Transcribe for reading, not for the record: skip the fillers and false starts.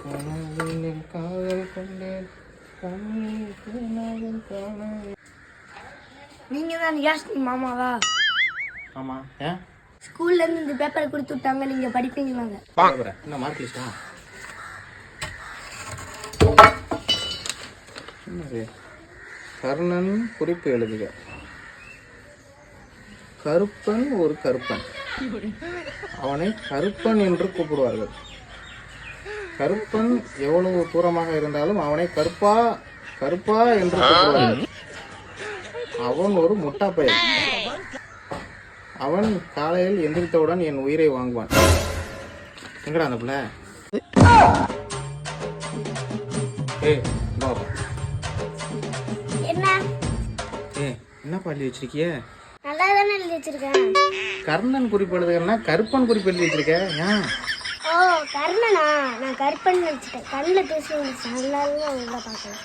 கனவினில் காதல் கொண்டேன் நீங்க தான் யாஸ்மி மாமாவா? ஆமா. ஏன் ஸ்கூல்ல இருந்து இந்த பேப்பரை கொடுத்து விட்டாங்க, நீங்க படிப்பீங்களாங்க? என்ன மார்க் லிஸ்டா? என்னது? கர்ணன் குறிப்பு எழுதுக. கருப்பன் ஒரு கருப்பன், அவனை கருப்பன் என்று கூப்பிடுவார்கள். கருப்பன் எவ்வளவு தூரமாக இருந்தாலும் அவனை கருப்பா கருப்பா என்று கூப்பிடுவார்கள். அவன் ஒரு முட்டா பையன். அவன் காலையில் எந்திரித்தவுடன் என் உயிரை வாங்குவான். எங்கடா அந்த பிள்ளை? என்ன பாடி வச்சிருக்கிய? நல்லா தானே எழுதி வச்சிருக்கேன். கர்ணன் குறிப்பு எழுதுகிறனா கருப்பன் குறிப்பு எழுதி வச்சிருக்க. ஏன்? ஓ கர்ணனா? நான் கருப்பன் நினைச்சிட்டேன். கண்ணில் பேசி அதனால உள்ள பார்க்கலாம்.